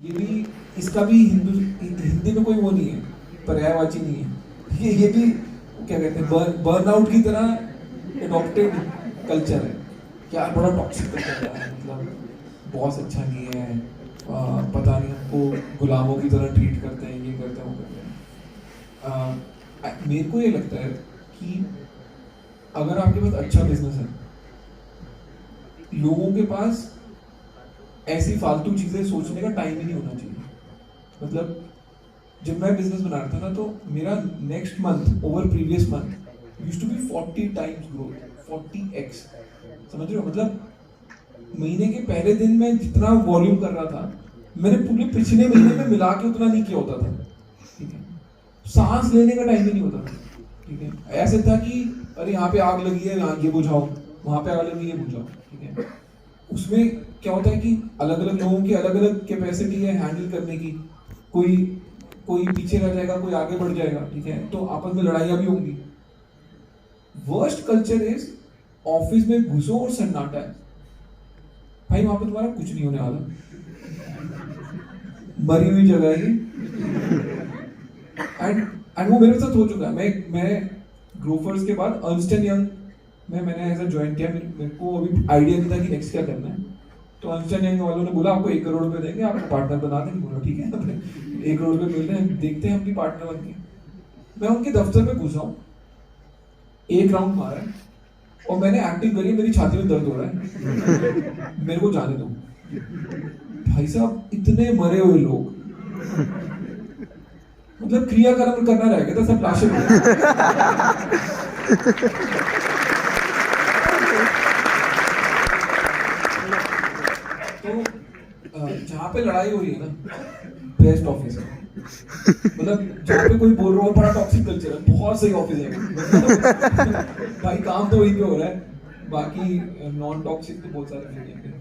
ये भी, इसका भी हिंदी में कोई वो नहीं है, पर्यायवाची नहीं है। ये भी क्या कहते हैं, बर्नआउट की तरह एडॉप्टेड कल्चर है। क्या बड़ा टॉक्सिक कल्चर है, मतलब बॉस अच्छा नहीं है, पता नहीं हमको गुलामों की तरह ट्रीट करते हैं, ये करते हैं वो करते हैं। मेरे को ये लगता है कि अगर आपके पास अच्छा बिजनेस है, लोगों के पास ऐसी फालतू चीजें सोचने का टाइम ही नहीं होना चाहिए। मतलब जब मैं बिजनेस बना रहा था ना, तो मेरा next month over previous month used to be 40 times growth, 40x। समझ रहे हो? मतलब महीने के पहले दिन में जितना वॉल्यूम कर रहा था, मैंने पूरे पिछले महीने में मिला के उतना नहीं किया होता था। ठीक है, सांस लेने का टाइम ही नहीं होता था। ठीक है, ऐसे था कि अरे यहाँ पे आग लगी है, यहाँ ये बुझाओ, वहां पे आग लगी है, ये बुझाओ। ठीक है, उसमें क्या होता है कि अलग अलग लोगों की अलग अलग कैपेसिटी है हैंडल करने की। कोई कोई पीछे रह जाएगा, कोई आगे बढ़ जाएगा। ठीक है, तो आपस में लड़ाइयाँ भी होंगी। वर्स्ट कल्चर इज ऑफिस में घुसो और सन्नाटा है। भाई वहां पे तुम्हारा कुछ नहीं होने वाला, मरी हुई जगह है। एंड वो मेरे साथ हो चुका है। मैं ग्रोफर्स के बाद अर्नस्ट एंड यंग में मैंने ऐसा ज्वाइन किया। मेरे को अभी आइडिया नहीं था कि नेक्स्ट क्या करना है। तो अर्नस्ट एंड यंग वालों ने बोला आपको 1 करोड़ रुपए देंगे, आपको पार्टनर बना देंगे। बोला ठीक है, 1 करोड़ रुपए मिल रहे हैं, देखते हैं हम भी पार्टनर बन के। मैं उनके दफ्तर में घुसा हूँ, एक राउंड मारा है और मैंने एक्टिंग करी, मेरी छाती में दर्द हो रहा है, मेरे को जाने दो। भाई साहब इतने मरे हुए लोग, मतलब क्रियाकर्म करना रह गया था, सब लाशें तो जहाँ पे लड़ाई हो रही है ना, बेस्ट ऑफिस है। मतलब जहाँ पे कोई बोल रहा हो बड़ा टॉक्सिक कल्चर है, बहुत सही ऑफिस है। भाई काम तो वहीं पे हो रहा है, बाकी नॉन टॉक्सिक तो बहुत सारे जगह पे।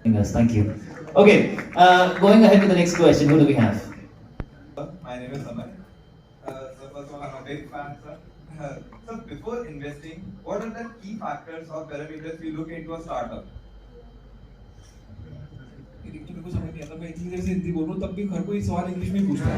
Yes, thank you. Okay, going ahead to the next question, who do we have? My name is Amar. So first of all, I'm a big fan, sir. So before investing, what are the key factors or parameters you look into a startup? मेरे को समझ नहीं आता, मैं इतनी देर से हिंदी बोल रहा हूँ तब भी हर कोई सवाल इंग्लिश में पूछता है।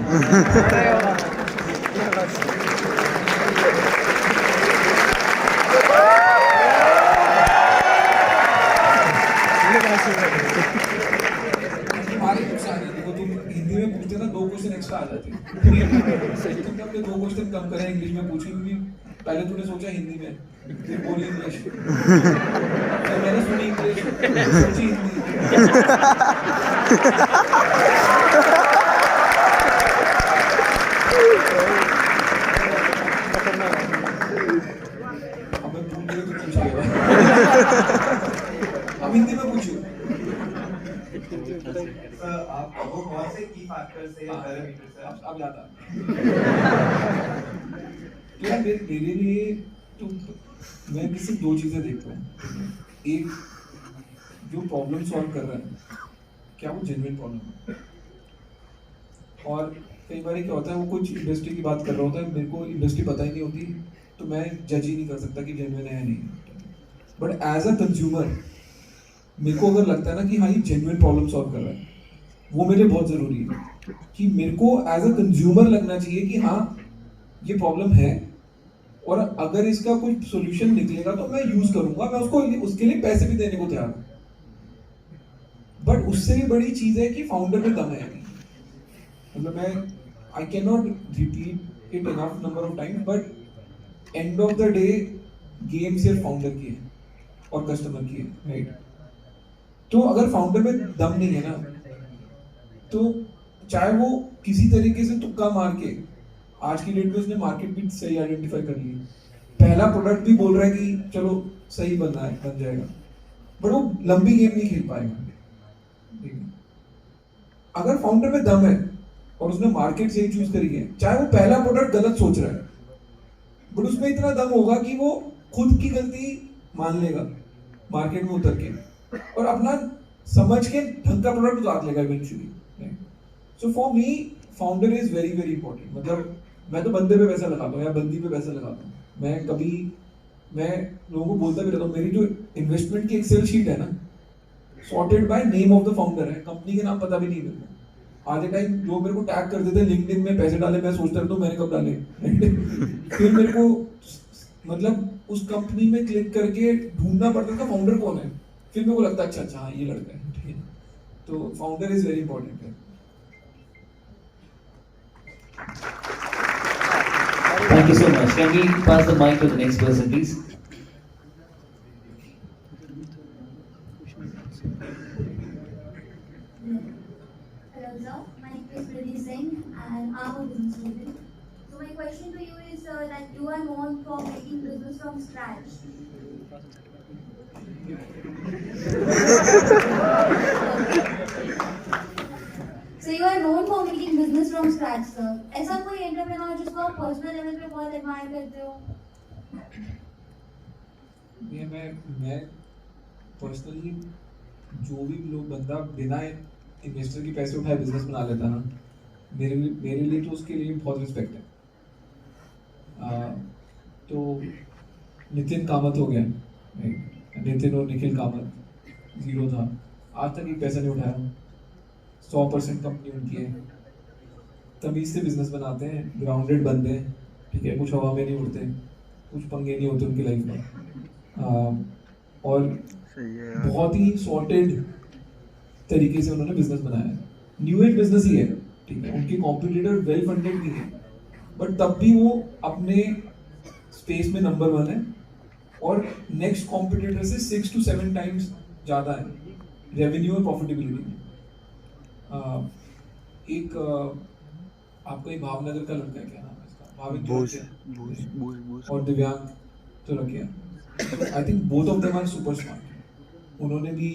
हमारे नुकसान है, देखो तुम हिंदी में पूछते ना 2 क्वेश्चन एक्स्ट्रा आ जाते। तुमने अपने 2 क्वेश्चन कम करे इंग्लिश में पूछे, क्योंकि पहले तूने सोचा हिंदी में, फिर बोली इंग्लिश, फिर मैंने सुनी इंग्लिश, सोची हिंदी। अब मैं भूल गया तो पूछिएगा। अब हिंदी में पूछिए। आप वो कौन से की फैक्टर्स से पैरामीटर्स है? अब याद आ तो यार मेरे लिए तो मैं सिर्फ 2 चीजें देखता हूँ। एक, जो प्रॉब्लम सॉल्व कर रहा है क्या वो जेन्युइन प्रॉब्लम है, और कई बार क्या होता है वो कुछ इंडस्ट्री की बात कर रहा होता है, मेरे को इंडस्ट्री पता ही नहीं होती, तो मैं जज ही नहीं कर सकता कि जेन्युइन है या नहीं। बट एज अ कंज्यूमर मेरे को अगर लगता है ना कि हाँ ये जेन्युइन प्रॉब्लम सॉल्व कर रहा है, वो मेरे लिए बहुत जरूरी है। कि मेरे को एज अ कंज्यूमर लगना चाहिए कि हाँ ये प्रॉब्लम है, और अगर इसका कोई सॉल्यूशन निकलेगा तो मैं यूज करूंगा, मैं उसको उसके लिए पैसे भी देने को तैयार हूँ। बट उससे भी बड़ी चीज है कि फाउंडर में दम है। मतलब मैं I can not repeat it enough number of times, but end of the day game सिर्फ फाउंडर की है और कस्टमर की है, राइट? तो अगर फाउंडर में दम नहीं है ना, तो चाहे वो किसी तरीके से तुक्का मार के, आज की डेट में उसने मार्केट भी सही आइडेंटिफाई कर ली, पहला प्रोडक्ट भी बोल रहा है कि चलो सही बनना है, बन जाएगा, बट वो लंबी गेम नहीं खेल पाएगा। अगर फाउंडर में दम है और उसने मार्केट सही चूज करी है, चाहे वो पहला प्रोडक्ट गलत सोच रहा है, बट उसमें इतना दम होगा कि वो खुद की गलती मान लेगा मार्केट में उतर के, और अपना समझ के ढंग का प्रोडक्ट उतार लेगा eventually. So for me founder is very very important. मतलब मैं तो बंदे पे पैसा लगाता हूँ या बंदी पे पैसा लगाता हूँ। मैं लोगों को बोलता भी रहता हूँ, मेरी जो इन्वेस्टमेंट की एक्सेल शीट है ना, sorted by name of the founder है, कंपनी के नाम पता भी नहीं मेरे को। आधे टाइम लोग मेरे को टैग कर देते हैं लिंक्डइन में, पैसे डाले, मैं सोचता रहता हूँ मैंने कब डाले फिर मेरे को मतलब उस कंपनी में क्लिक करके ढूंढना पड़ता था फाउंडर कौन है, फिर मेरे को लगता है अच्छा हाँ ये लड़का है, ठीक है। तो फाउंडर इज वेरी इंपॉर्टेंट है। Thank you so much. Can we pass the mic to the next person, please? Hello sir, my name is Riddhi Singh and I'm a business student. So my question to you is that you are known for making business from scratch. So you are known for making business from scratch, sir. ऐसा कोई entrepreneur जिसको आप personal level पे बहुत admire करते हो? ये मैं पर्सनली जो भी लोग बंदा बिना इन्वेस्टर के पैसे उठाए बिजनेस बना लेता ना, मेरे लिए तो उसके लिए बहुत रिस्पेक्ट है। तो नितिन कामत हो गया, नितिन और निखिल कामत जीरो था, आज तक एक पैसा नहीं उठाया, 100% कंपनी उनकी है, तमीज से बिजनेस बनाते हैं, ग्राउंडेड बंदे हैं, ठीक है, कुछ हवा में नहीं उड़ते, कुछ पंगे नहीं होते उनकी लाइफ में, और बहुत ही सॉर्टेड तरीके से उन्होंने बिजनेस बनाया है। न्यू एज बिजनेस ही है, ठीक है, उनके कॉम्पिटिटर वेल फंडेड भी है, बट तब भी वो अपने स्पेस में नंबर 1 है और नेक्स्ट कॉम्पिटिटर से 6 to 7 टाइम्स ज़्यादा है रेवेन्यू और प्रॉफिटेबिलिटी में। एक आपका ही भावनगर का लड़का है, क्या नाम है इसका, भाविक और दिव्यांग तो रखिया, I think both of them are super smart. उन्होंने भी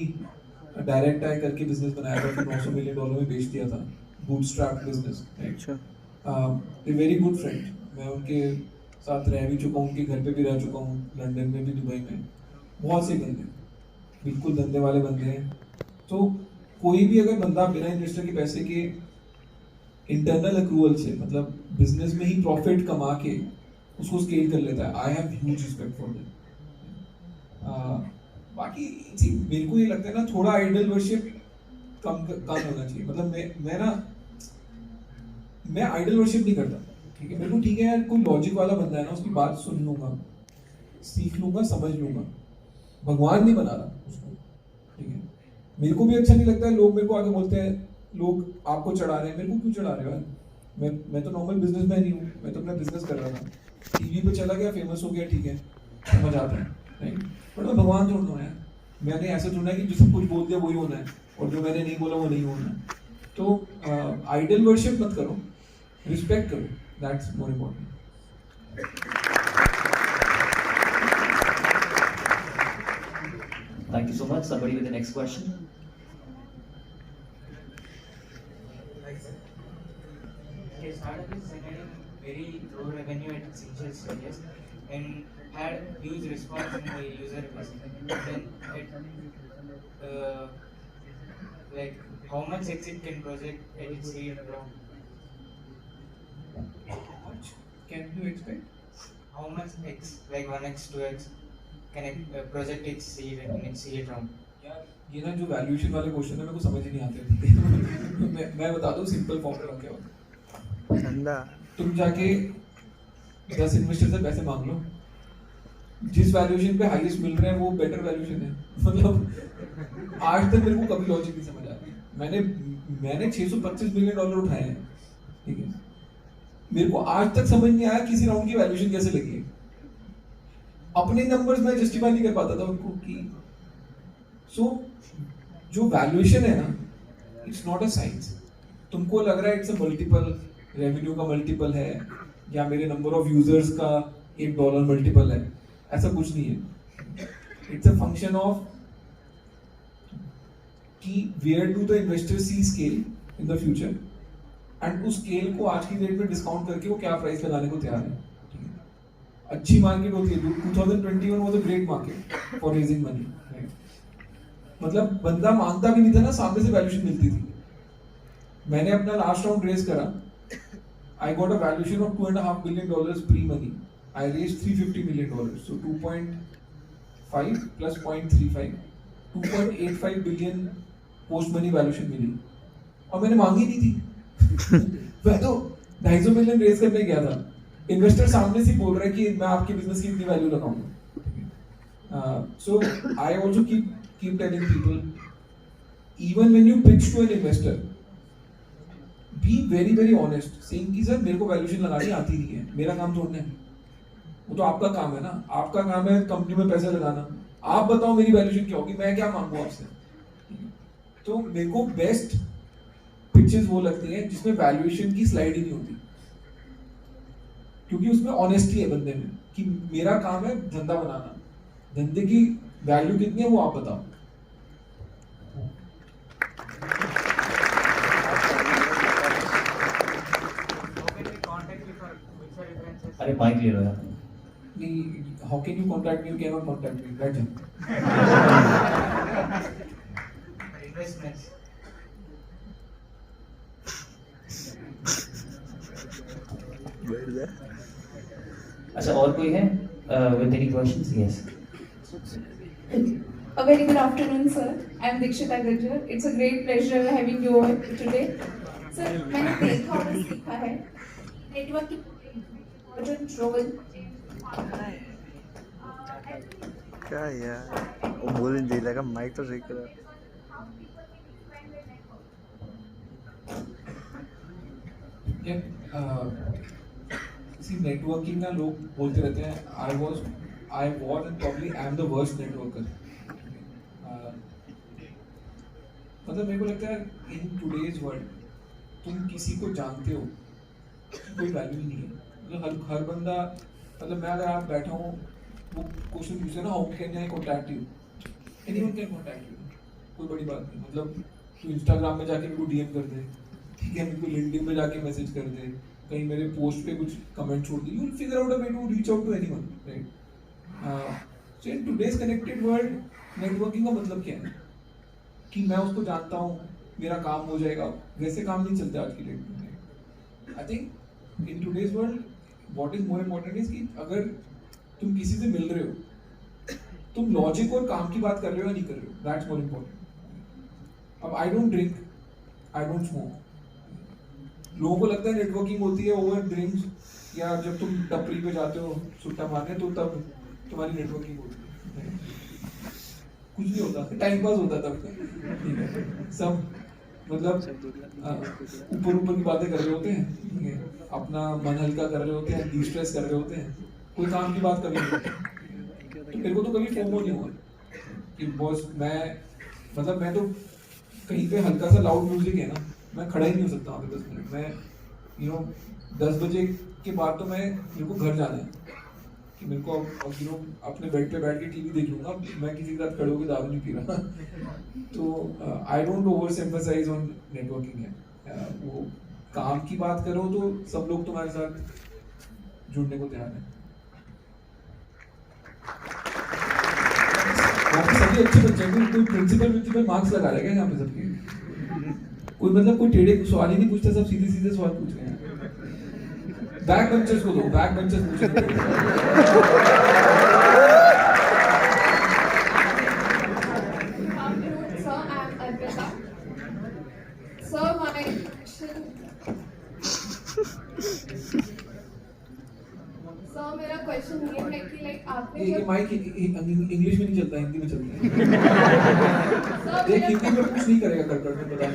डायरेक्ट आई करके बिजनेस बनाया था, फिर $900 मिलियन में बेच दिया था, bootstrap business. A very good friend, मैं उनके साथ रह भी चुका हूँ, उनके घर पे भी रह चुका हूँ, लंदन में भी, दुबई में, बहुत से बंदे बिल्कुल धंधे वाले बंदे हैं। तो कोई भी अगर बंदा बिना इन्वेस्टर के पैसे के इंटरनल अक्रूवल से, मतलब बिजनेस में ही प्रॉफिट कमा के उसको स्केल कर लेता है, I have huge respect for that. बाकी मेरे को ये लगता है ना, थोड़ा आइडल वर्शिप कम होना चाहिए। मतलब मैं आइडल वर्शिप नहीं करता, ठीक है, मेरे को ठीक है यार, कोई लॉजिक वाला बंदा है ना, उसकी बात सुन लूंगा, सीख लूंगा, समझ लूंगा, भगवान नहीं बना रहा उसको, ठीक है। मेरे को भी अच्छा नहीं लगता है लोग मेरे को आगे बोलते हैं, लोग आपको चढ़ा रहे हैं, मेरे को क्यों चढ़ा रहे हो यार, मैं तो नॉर्मल बिजनेसमैन ही हूँ, मैं तो अपना बिजनेस कर रहा था, टीवी पे चला गया, फेमस हो गया, ठीक है, समझ आता है, राइट, बट मैं भगवान थोड़ा हूँ यार, मैंने ऐसा थोड़ा है कि जो सब कुछ बोल दिया वही होना है, और जो मैंने नहीं बोला वो नहीं होना है। तो आइडल वर्शिप मत करो, रिस्पेक्ट करो, that's more important. Thank you so much. Somebody with the next question. Okay, startup is generating very low revenue at its initial stages and had huge response in the user base. Then like how much exit can project at its seed round? How much can you expect? How much x, like 1x, 2x, can a project its seed in its seed round? यार ये ना जो valuation वाले question है मेरे को समझ ही नहीं आते मैं बता दूं सिंपल फॉर्मूला क्या होता है। तुम जाके 10 इन्वेस्टर से पैसे मांग लो, जिस वैल्यूएशन पे हाईएस्ट मिल रहे हैं वो बेटर वैल्यूएशन है। मतलब आज तक मेरे को कभी लॉजिक नहीं समझ आया। मैंने $625 मिलियन उठाए हैं, ठीक है, मेरे को आज तक समझ नहीं आया किसी राउंड की वैल्यूएशन कैसे लगी है। अपने नंबर्स में जस्टिफाई नहीं कर पाता था उनको कि जो वैल्यूएशन है ना, इट्स नॉट अ साइंस। तुमको लग रहा है इट्स अ मल्टीपल, रेवेन्यू का मल्टीपल है या मेरे नंबर ऑफ यूजर्स का $1 मल्टीपल है, ऐसा कुछ नहीं है। इट्स अ फंक्शन ऑफ कि where do the investor see scale in the future, and उस स्केल को आज की डेट में डिस्काउंट करके वो क्या प्राइस लगाने को तैयार है। अच्छी मार्केट होती है, 2021 was a great market for raising money, right. मतलब बंदा मांगता भी नहीं था ना, सामने से वैल्यूएशन मिलती थी। मैंने अपना लास्ट राउंड रेज करा, I got a valuation of $2.5 billion pre money, I raised $350 million, so 2.5 plus 0.35 2.85 billion post money valuation मिली और मैंने मांगी नहीं थी। मैं तो 250 मिलियन रेज करने गया था, इन्वेस्टर सामने से बोल रहा है कि मैं आपके बिजनेस की इतनी वैल्यू लगाऊंगा। So I also keep telling people, even when you pitch to an investor, be very very honest, saying कि सर मेरे को वैल्यूएशन लगानी आती नहीं है, मेरा काम तोड़ना है, वो तो आपका काम है ना, आपका काम है कंपनी में पैसा लगाना, आप बताओ मेरी वैल्यूएशन क्या होगी, मैं क्या मांगू आपसे। तो मेरे को बेस्ट पिक्चर्स वो लगती हैं जिसमें वैल्यूएशन की स्लाइड ही नहीं होती, क्योंकि उसमें ऑनेस्टी है बंदे में कि मेरा काम है धंधा बनाना, धंधे की वैल्यू कितनी है वो आप बताओ। अरे माइक ले लो यार। नहीं, how can you contact me, you can not contact me, बैठ जाओ। Investments. अच्छा और कोई है with any questions? Yes. A very good afternoon, sir. I am Dikshita Gajjar. It's a great pleasure having you all today. Sir, मैंने देखा और सीखा है नेटवर्किंग important role. क्या यार वो बोल नहीं लगा, माइक तो सही करा। सी नेटवर्किंग ना लोग बोलते रहते हैं, I was and probably I am the worst networker. मतलब मेरे को लगता है इन टुडेज वर्ल्ड तुम किसी को जानते हो कोई वैल्यू ही नहीं है। मतलब हर बंदा, मतलब मैं अगर आप बैठा हूँ वो क्वेश्चन पूछे ना, how can eye contact you, anyone can contact you, कोई बड़ी बात नहीं। मतलब तू इंस्टाग्राम में जाके मेरे को डीएम कर दे, ठीक है, मेरे को लिंक्डइन पे जाके मैसेज कर दे, कहीं मेरे पोस्ट पे कुछ कमेंट छोड़ दे, you will figure out a way to reach out to anyone, right. So in today's connected world networking का मतलब क्या है कि मैं उसको जानता हूँ, मेरा काम हो जाएगा, वैसे काम नहीं चलते आज की डेट में। I think in today's world what is more important is कि अगर तुम किसी से मिल रहे हो, तुम लॉजिक और काम की बात कर रहे हो या नहीं कर रहे हो, दैट्स मोर इम्पोर्टेंट। अब I don't drink, I don't smoke, लोगों को लगता है नेटवर्किंग होती है ओवर ड्रिंक्स, या जब तुम टपरी पे जाते हो सुट्टा मारने तो तब तुम्हारी नेटवर्किंग होती है। कुछ नहीं होता, टाइम पास होता तब सब, मतलब ऊपर ऊपर की बातें कर रहे होते हैं, ठीक है, अपना मन हल्का कर रहे होते हैं, डिस्ट्रेस कर रहे होते हैं, कोई काम की बात कभी नहीं होती। तो मेरे को तो कभी फोमो नहीं हुआ कि बॉस मैं तो कहीं पे हल्का सा लाउड म्यूजिक है ना, मैं खड़ा ही नहीं हो सकता वहाँ पे 10 मिनट। मैं 10 बजे के बाद तो मेरे को घर जाना है कि मेरे को अपने बेड पे बैठ के टीवी देख लूंगा, मैं किसी के साथ खड़े होकर दारू नहीं पी रहा। तो I don't overemphasise on networking है। वो काम की बात करो तो सब लोग तुम्हारे साथ जुड़ने को तैयार है। बाकी सभी अच्छे बच्चे हैं, कोई प्रिंसिपल मार्क्स लगा रहे हैं यहाँ पे सबके, कोई टेढ़े सवाल ही नहीं पूछता, सब सीधे सीधे सवाल पूछ रहे हैं। बैक बेंचर्स को दो, बैक बेंचर्स पूछे। Sir, I am Arpita. Sir, my question. Sir, मेरा क्वेश्चन ये है कि लाइक आपने ये जब माइक इंग्लिश में नहीं चलता, हिंदी में चलता है। सर देख मेरा हिंदी में कुछ नहीं करेगा कट में, पता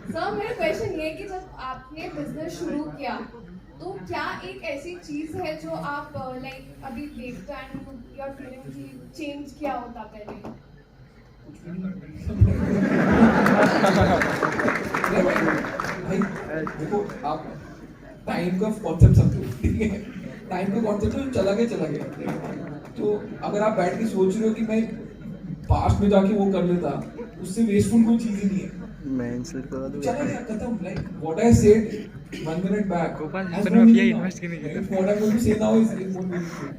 सर मेरा क्वेश्चन ये है कि जब आपने बिजनेस शुरू किया तो क्या एक ऐसी चीज है जो आप लाइक अभी देखते हैं एंड यू आर फीलिंग कि चेंज किया होता पहले? भाई देखो, आप टाइम का कॉन्सेप्ट समझो, ठीक है, टाइम का कॉन्सेप्ट तो चला गया। तो अगर आप बैठ के सोच रहे हो कि मैं पास्ट में जाके वो कर लेता, उससे वेस्टफुल कोई चीज ही नहीं है। मैं इंसल्ट करा दूं। चला गया, खत्म। Like what I said 1 minute back, Gopal has जिसने no अभी meaning now. इन्वेस्ट नहीं किया। If what I'm going to say now is more meaningful.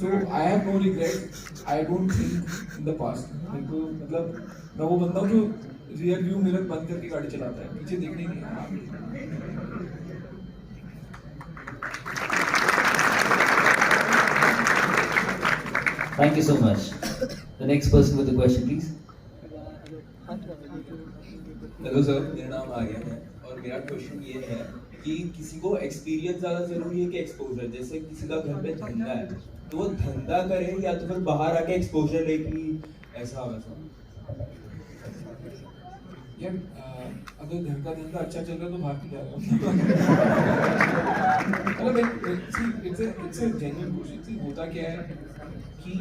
So I have no regret. I don't think in the past. मेरे को मतलब मैं वो बंदा हूँ जो रियर व्यू मिरर बंद करके गाड़ी चलाता है, पीछे देखने नहीं है। Thank you so much. The next person with the question, please. Hello sir, मेरा नाम आर्यन है और मेरा क्वेश्चन ये है कि किसी को एक्सपीरियंस ज़्यादा जरूरी है कि एक्सपोजर? जैसे किसी का घर में धंधा है तो वो धंधा करे या तो फिर बाहर आके एक्सपोजर ले कि ऐसा वैसा? यार अगर घर का धंधा अच्छा चल रहा है तो बाहर क्या रहा मतलब इट्स अ जेन्युइन क्वेश्चन। होता क्या है कि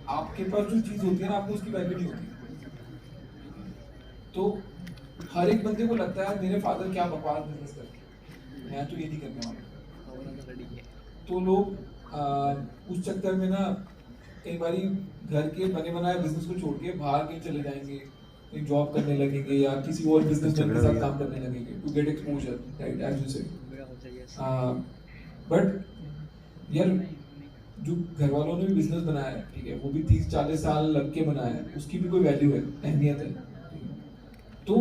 आपके पास जो चीज़ होती है ना, आपको उसकी वैल्यू नहीं होती। तो हर एक बंदे को लगता है मेरे फादर क्या बकवास बिजनेस करते हैं, मैं तो ये नहीं करने वाला। तो लोग उस चक्कर में ना कई बारी घर के बने बनाए बिजनेस को छोड़ के बाहर कहीं चले जाएंगे, कहीं जॉब करने लगेंगे या किसी और बिजनेसमैन के साथ काम करने लगेंगे to get exposure, right, as you say. But यार जो घर वालों ने भी बिजनेस बनाया है, ठीक है, वो भी 30-40 साल लग के बनाया है, उसकी भी कोई वैल्यू है, अहमियत है। तो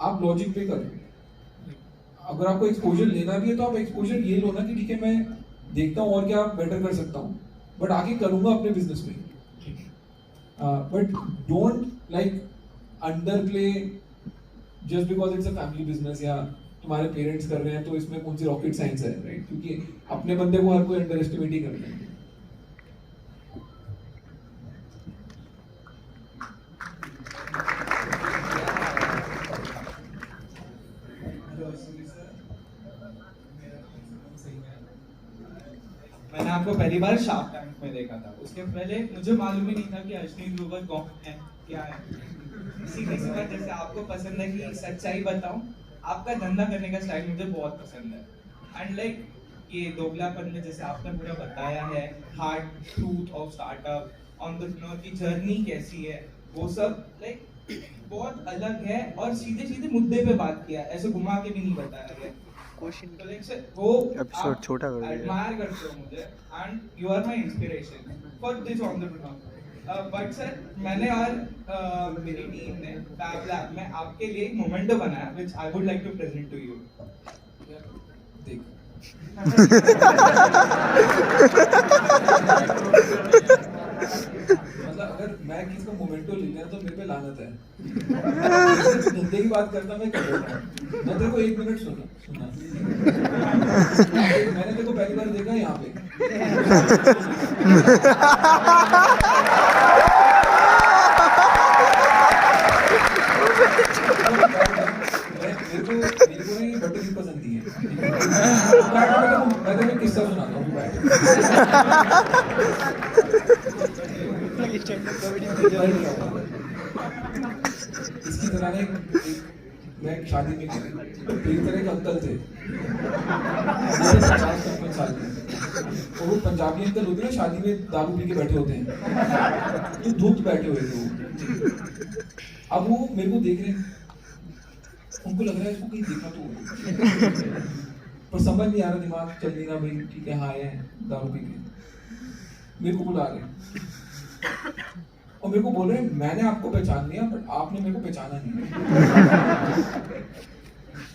आप लॉजिक पे करो। अगर आपको एक्सपोजर लेना भी है तो आप एक्सपोजर ये लो ना कि ठीक है मैं देखता हूँ और क्या बेटर कर सकता हूँ, बट आगे करूँगा अपने बिजनेस में। But don't like under play just because it's a family business या तुम्हारे पेरेंट्स कर रहे हैं तो इसमें कौन सी रॉकेट साइंस है, राइट? क्योंकि अपने बंदे को हर कोई अंडर एस्टिमेट ही करता है। मैंने आपको पहली बार शार्क टैंक में देखा था, उसके पहले मुझे मालूम ही नहीं था कि अश्विनी ग्रोवर कौन है, क्या है। इसी किसी बात जैसे आपको पसंद है कि सच्चाई बताऊं, आपका धंधा करने का स्टाइल मुझे बहुत पसंद है। एंड लाइक ये दोगलापन में जैसे आपने पूरा बताया है, hard truth of startup, entrepreneur की जर्नी कैसी है, वो सब लाइक बहुत अलग है और सीधे सीधे मुद्दे पे बात किया, ऐसे घुमा के भी नहीं बताया गया। तो लाइक सर वो एपिसोड छोटा कर दिया। एडमायर करते हो मुझे and you are my inspiration for this entrepreneur. But sir मैंने और मेरी टीम ने फैब लैब में आपके लिए एक मोमेंटो बनाया which I would like to present to you. देख मतलब अगर मैं किसी को मोमेंटो ले लिया तो मेरे पे लानत है। धंधे की बात करता मैं कर रहा हूँ। मैं तेरे को 1 मिनट सुना मैंने तेरे को पहली बार देखा यहाँ पे। मेरे को नहीं बर्थडे की पसंद नहीं है। मैं तेरे को किस्सा सुनाता हूँ। इसकी तरह ने मैं शादी में गया, एक तरह के अंकल थे 50-55 साल के, और वो पंजाबी अंकल होते हैं ना, शादी में दारू पी के बैठे होते हैं, तो धूप बैठे हुए थे वो। अब वो मेरे को देख रहे हैं, उनको लग रहा है इसको कहीं देखा तो पर समझ नहीं आ रहा, दिमाग चल नहीं रहा, भाई ठीक है हाँ आए हैं दारू पी के, मेरे को बुला रहे हैं और मेरे को बोल रहे हैं मैंने आपको पहचान लिया बट आपने मेरे को पहचाना नहीं।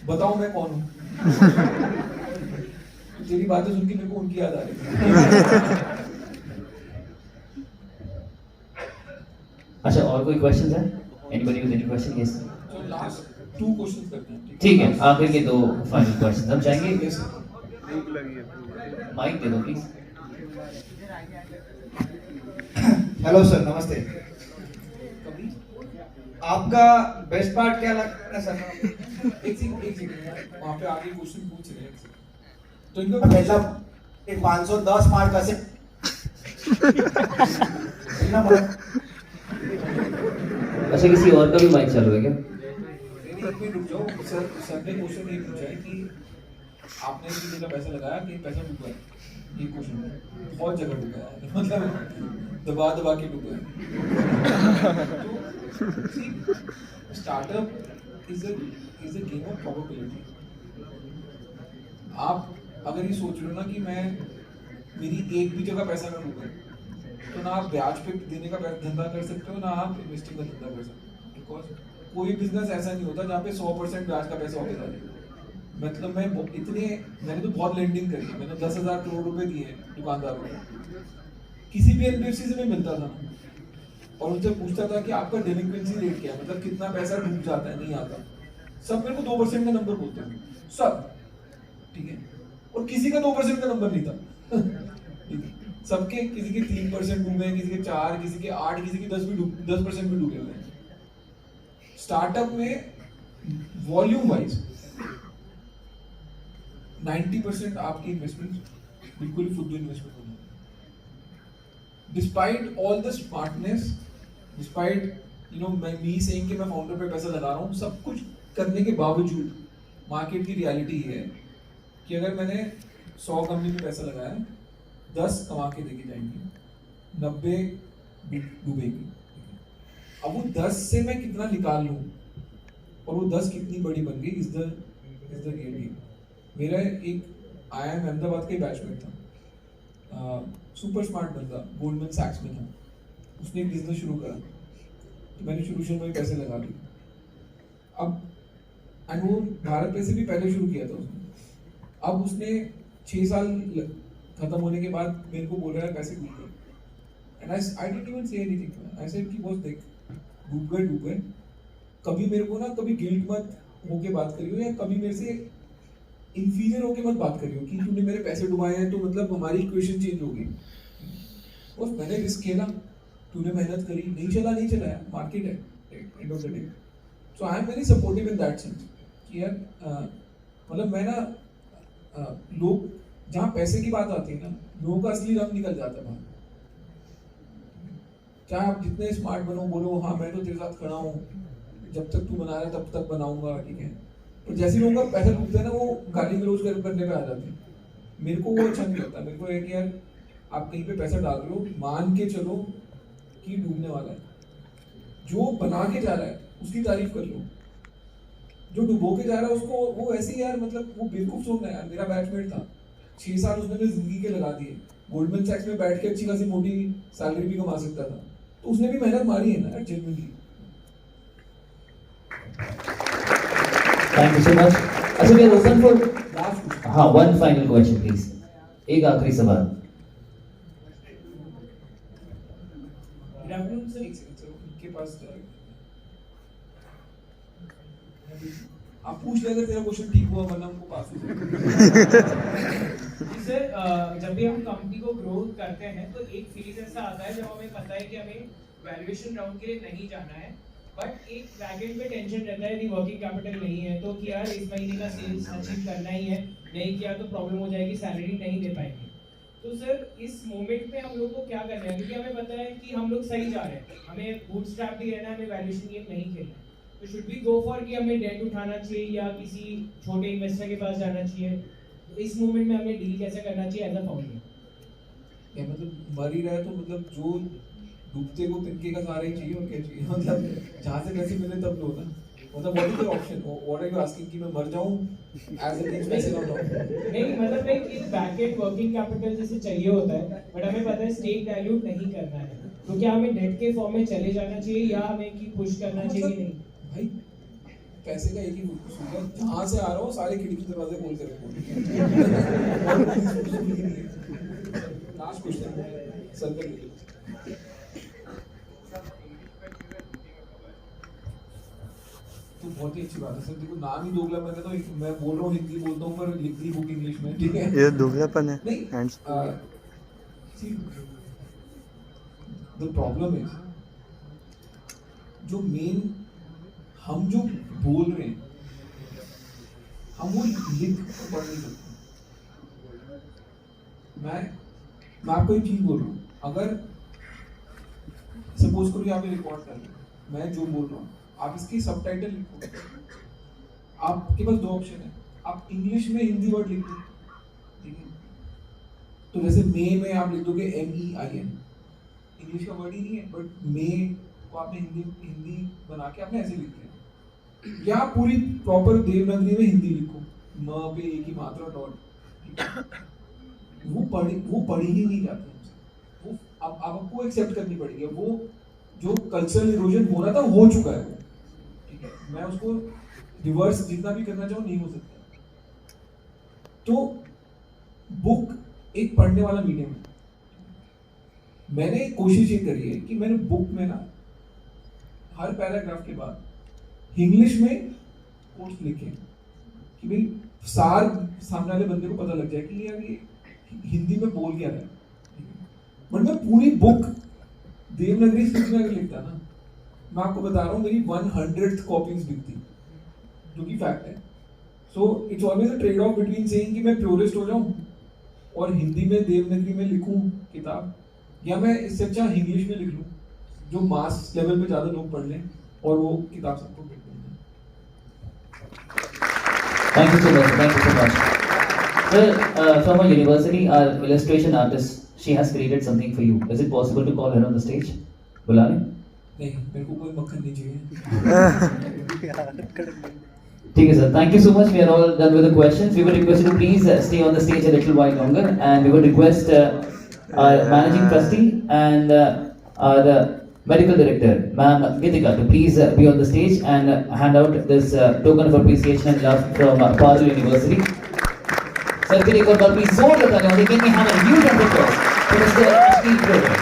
बताओ मैं कौन हूँ? तेरी बातें सुन के मेरे को उनकी याद आ रही है। अच्छा, और कोई क्वेश्चन है? Anybody with any question? Yes, तो लास्ट 2 क्वेश्चंस करते हैं, ठीक है, आखिर के 2 फाइनल क्वेश्चन हम चाहेंगे। Yes, sir. माइक दे दो प्लीज। हेलो सर, नमस्ते। कभी आपका बेस्ट पार्ट क्या लगता है सर? एक सेकंड वहाँ पे आगे क्वेश्चन पूछ रहे हैं, तो इनको मतलब एक 510 पार्ट कैसे? अच्छा, किसी और का भी माइक चालू है क्या? एक मिनट रुक जाओ सर। सर ने क्वेश्चन ये पूछा है कि आपने किसी जगह पैसा लगाया कि पैसा डूबा है, ये क्वेश्चन है। बहुत जगह डूबा है, मतलब दबा के डूबा है। तो startup is a game of probability. आप अगर ये सोच रहे हो ना कि मैं मेरी एक भी जगह पैसा ना डूबे, तो ना आप ब्याज पे देने का धंधा कर सकते हो, ना आप इन्वेस्टिंग का धंधा कर सकते हो। बिकॉज कोई बिजनेस ऐसा नहीं होता जहाँ पे 100% ब्याज का पैसा वापस आ जाए। मतलब मैंने तो बहुत लेंडिंग करी है, मैंने 10,000 करोड़ रुपए दिए हैं दुकानदारों को, किसी भी एनबीएफसी से मैं मिलता था और उनसे पूछता था कि आपका डेलिंक्वेंसी रेट क्या है, मतलब कितना पैसा डूब जाता है, नहीं आता। सब मेरे को 2% का नंबर बोलते थे सब, ठीक है, और किसी का 2% का नंबर नहीं था। ठीक है, सबके किसी के 3% डूबे हैं, किसी के 4, किसी के 8, किसी के 10% भी डूबे हुए हैं। स्टार्टअप में वॉल्यूम वाइज 90% आपकी इन्वेस्टमेंट बिल्कुल ही फुद्दू इन्वेस्टमेंट होगी। Despite all the smartness, despite me saying कि मैं फाउंडर पे पैसा लगा रहा हूँ, सब कुछ करने के बावजूद मार्केट की रियलिटी ये है कि अगर मैंने 100 कंपनी में पैसा लगाया, 10 कमा के देके जाएंगे, 90 डूबेगी। अब वो 10 से मैं कितना निकाल लूँ और वो 10 कितनी बड़ी बन गई इज द रियल गेम। मेरा एक IIM अहमदाबाद का बैचमेट था, सुपर स्मार्ट बंदा, गोल्डमैन सैक्स में था। उसने एक बिजनेस शुरू करा तो मैंने शुरू में पैसे लगा दिए। अब एंड वो भारत पे से भी पहले शुरू किया था उसने। अब उसने 6 साल खत्म होने के बाद मेरे को बोल रहा है पैसे डूब गए, and I didn't even say anything. I said कि बॉस देख, डूब गए, कभी मेरे को ना कभी गिल्ट मत होके बात करियो, या कभी मेरे से इंफीरियर होके मत बात करियो कि तूने मेरे पैसे डुबाए हैं तो मतलब हमारी इक्वेशन चेंज होगी। बस मैंने रिस्क खेला, तूने मेहनत करी, नहीं चला मार्केट है end of the day. So I am very supportive in that sense कि यार मतलब मैं ना लोग जहाँ पैसे की बात आती है ना, लोगों का असली रंग निकल जाता है बाहर। चाहे आप जितने स्मार्ट बनो, बोलो हाँ मैं तो तेरे साथ खड़ा हूँ, जब तक तू बना रहा है तब तक बनाऊंगा, ठीक है, तो जैसे लोगों का पैसा डूबता है ना, वो गाली गलौज करने पे आ जाते हैं। मेरे को वो अच्छा नहीं लगता। मेरे को है कि यार आप कहीं पे पैसा डाल रहे हो, मान के चलो कि डूबने वाला है। जो बना के जा रहा है उसकी तारीफ कर लो, जो डुबो के जा रहा है उसको वो ऐसे ही यार मतलब वो बेवकूफ सोचना है। यार मेरा बैचमेट था, 6 साल उसने मेरी जिंदगी के लगा दिए, गोल्डमैन सैक्स में बैठ के अच्छी खासी मोटी सैलरी भी कमा सकता था, तो उसने भी मेहनत मारी है ना यार, genuinely. Thank you so much. अच्छा, we are open for हाँ one final question please. एक आखिरी सवाल। गुड आफ्टरनून सर, एक सेकंड सर, उनके पास आप पूछ ले अगर तेरा क्वेश्चन ठीक हुआ, वरना हमको पास हो जाएगा। सर जब भी हम कंपनी को ग्रो करते हैं तो एक फेज ऐसा आता है जब हमें पता है कि हमें वैल्यूएशन राउंड के लिए नहीं जाना है, बट एक बैकएंड पे टेंशन रहता है कि वर्किंग कैपिटल नहीं है, तो कि यार इस महीने का सेल्स अचीव करना ही है, नहीं किया तो प्रॉब्लम हो जाएगी, सैलरी नहीं दे पाएंगे। तो सर इस मोमेंट में हम लोग को क्या करना है, क्योंकि हमें पता है कि हम लोग सही जा रहे हैं, हमें बूटस्ट्रैप भी रहना है, हमें वैल्यूएशन गेम नहीं खेलना है, तो शुड वी गो फॉर कि हमें डेट उठाना चाहिए या किसी छोटे इन्वेस्टर के पास जाना चाहिए? तो इस मोमेंट में हमें डील कैसे करना चाहिए एज अ फाउंडर? या मतलब मर ही रहा है तो मतलब जो डूबते को तिनके का सहारा ही चाहिए, और क्या चाहिए? मतलब जहाँ से पैसे मिले तब लो ना, मतलब what is the option, what are you asking कि मैं मर जाऊं एज अ पैसे ना उठाऊं? नहीं मतलब एक बैकएंड वर्किंग कैपिटल जैसे चाहिए होता है, बट हमें पता है स्टेक डाइल्यूट नहीं करना है, तो क्या हमें डेट के फॉर्म में चले जाना चाहिए या हमें की पुश करना चाहिए कि नहीं? भाई पैसे का एक ही सूत्र है, जहाँ से आ रहा हो सारे खिड़की दरवाजे खोल के रखो। लास्ट क्वेश्चन सर कर लीजिए। तो बहुत ही अच्छी बात है सर, देखो नाम ही दोगला, मैंने तो मैं बोल रहा हूँ हिंदी बोलता हूँ पर लिख दी बुक इंग्लिश में, ठीक है? ये दोगलापन है। नहीं, द प्रॉब्लम इज जो मेन हम जो बोल रहे हैं हम वो लिख पढ़ नहीं सकते। मैं आपको एक चीज बोल रहा हूँ, अगर सपोज करो आप रिकॉर्ड कर रहे हो, मैं जो बोल रहा हूँ आप इसकी सबटाइटल लिखो। आपके पास 2 ऑप्शन है, आप इंग्लिश में हिंदी वर्ड लिख दो, ठीक है? तो जैसे मे में आप लिख दोगे MEIN, इंग्लिश का वर्ड ही नहीं है, बट मे को आपने हिंदी बना के आपने ऐसे लिख दिया। या पूरी प्रॉपर देवनागरी में हिंदी लिखो, म पे एक ही मात्रा डॉट, ठीक है? वो पढ़ी ही नहीं जाती हमसे, वो अब आपको एक्सेप्ट करनी पड़ेगी। वो जो कल्चरल इरोजन हो रहा था हो चुका है वो, ठीक है? मैं उसको रिवर्स जितना भी करना चाहूँ नहीं हो सकता। तो बुक एक पढ़ने वाला मीडियम है, मैंने कोशिश ये करी है कि मैंने बुक में ना हर पैराग्राफ के बाद इंग्लिश में कोट्स लिखे कि भाई सार सामने वाले बंदे को पता लग जाए कि यार ये हिंदी में बोल क्या रहा है। बट मैं पूरी बुक देवनागरी स्क्रिप्ट में अगर लिखता ना, मैं आपको बता रहा हूँ मेरी 100th कॉपीज बिकती, जो कि फैक्ट है। So it's always a trade off between saying कि मैं प्योरिस्ट हो जाऊं और हिंदी में देवनागरी में लिखूं किताब, या मैं इससे अच्छा इंग्लिश में लिख लूं जो मास लेवल पे ज़्यादा लोग पढ़ लें और वो किताब सबको मिल जाए। Thank you so much. Thank you so much. Sir, from our university, our illustration artist, she has created something for you. Is it possible to call her on the stage? बुला लें? नहीं, मेरे को कोई मक्खन नहीं चाहिए। ठीक है sir. Thank you so much. We are all done with the questions. We would request you to please stay on the stage a little while longer, and we would request our managing trustee and our medical director, Ma'am Gitika, to please be on the stage and hand out this token of appreciation and love from Parul University. Sir, can you एक और बार please जोर लगाने होंगे? Can we have a huge round of applause for Mr. Ashneet Grover?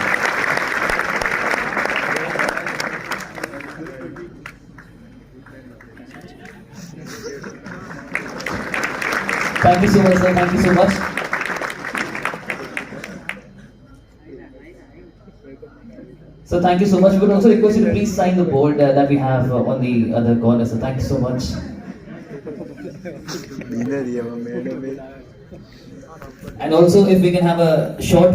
Thank you so much, sir. Thank you so much. So thank you so much. We would also request you to please sign the board that we have on the other corner. So thank you so much. Winner, yeah, madam. And also, if we can have a short